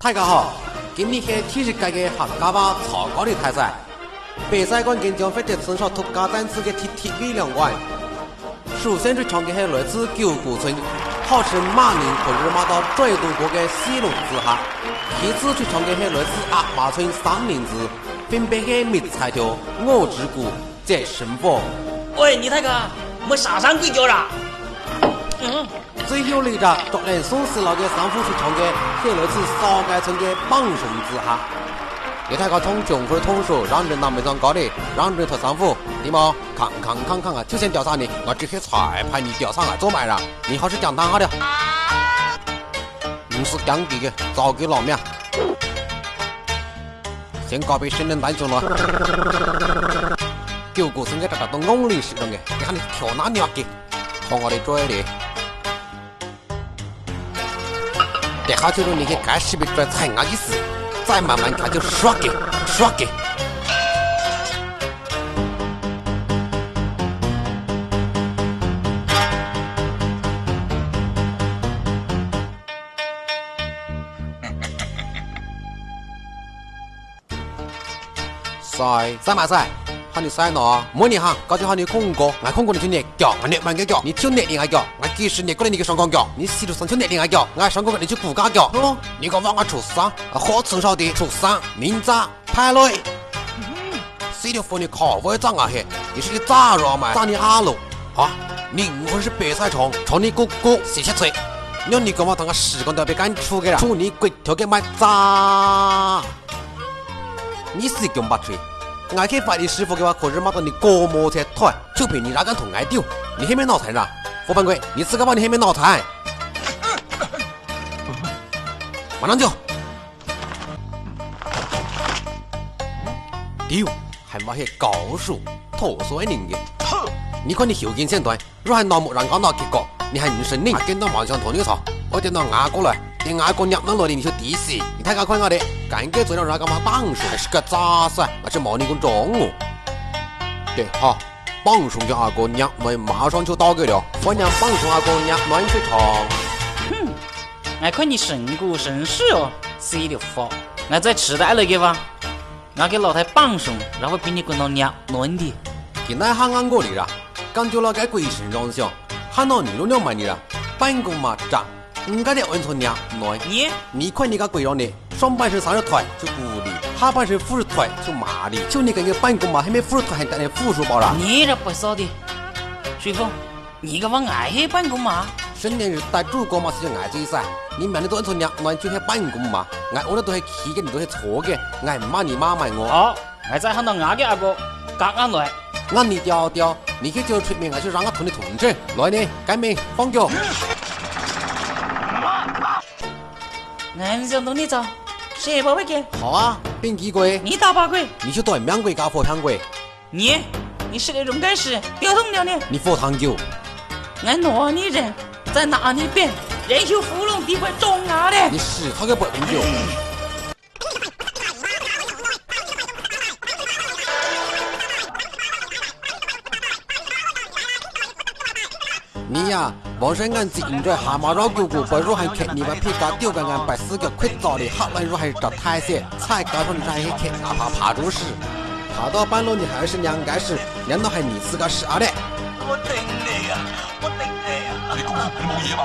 大家好，今天是体育界嘅客家話曹高的大賽，比賽關鍵將會在村上土家戰士嘅體育兩關。首先是唱嘅係來自九股村，號稱馬寧和日馬到最東國嘅西龍子下。其次是唱嘅係來自阿馬村三林子，分別係密彩條、我之谷、這神火。喂，你睇下，冇殺傷鬼腳啦！最後呢隻昨年宋四老嘅三副是唱嘅係來自少街村嘅棒松子下。你睇下從政府統數讓人拿沒上高的，讓人投三副，對嗎？看啊，就先調查你，我只係裁判你調查啊，做埋啦，你好是講談好的。唔是講幾個，早給老命。先告別新人單雄咯。九股村嘅大都戇里使用嘅，你看你跳哪鳥嘅，看我哋追你。這下就是你去該視頻追踩我意思，再慢慢看就刷給。晒埋晒，喊你晒喏，每年哈，高就喊你控過，我控過你就捏腳，我捏慢嘅腳，你跳捏另外腳，我幾時捏過嚟你嘅雙槓腳，你四處上跳捏另外腳，我雙槓你就骨架腳，哦，你講話我出生，好村少的出生，明早派來，四條婦女靠我長啊嘿，你是個炸肉嘛，炸你阿路，啊，你唔會是白菜蟲，從你姑姑寫下嘴，你講話等我時間都被趕出嘅啦，出你鬼頭嘅買炸。你是咁白吹，我去快遞師傅嘅話，可是罵到你過摩擦台，就憑你哪敢同我丟？你係咪腦殘啦？伙伴鬼，你自個把你係咪腦殘？馬上就丟，還冇係高手拖衰人嘅。你看你後勁先斷，如果係腦木讓我腦結果，你還唔信你？見到網上同你個錯，我見到牙過來。你牙膏入能落嚟你就抵死，你睇下看我哋，趕緊做到人家幹嘛棒手，還是個渣帥，我是冇你咁裝我。對，好，棒手嘅牙膏入我馬上就到佢了，我讓棒手牙膏入暖水床。哼，我看你神故神事哦，死了佛，我再吃帶了嘅話，我給老太棒手，然後俾你滾到入暖的。現在喊我嚟啦，講究了個鬼神上相，喊到你都兩萬你啦，半個馬扎。唔該，你按錯入內，你看你個鬼樣呢？上半身30腿就鼓勵，下半身50腿就麻利，就你個半公嘛，還沒50腿還帶來附屬包啦。你這不少的，水峰，你個往愛係半公嘛？生年日帶主公嘛是就愛這一噻，你明年都按錯入內就係半公嘛，我按得都係起嘅，你都係錯嘅，我唔罵你罵埋我。好，我再喊到我嘅阿哥夾硬來，按你調，你去就出面，我就讓我同你同志來呢，改名放腳。俺想同你走，誰寶貝嘅？好啊，變幾鬼？你打八鬼，你就對兩鬼加佛湯鬼。你是那種該死，掉痛了呢？你佛湯酒。俺拿你人，再拿你扁，人就芙蓉地會中牙的。你是他個白瓶酒。你呀，王生俺自認在蛤蟆繞姑姑，不如還看你把皮夾丟個俺白四個快早的，好完如還是找太些，才搞上你還是看哪怕爬住屎，爬到半路你還是兩該屎，兩到還你自個屎啊的。我頂你啊！你冇嘢嘛？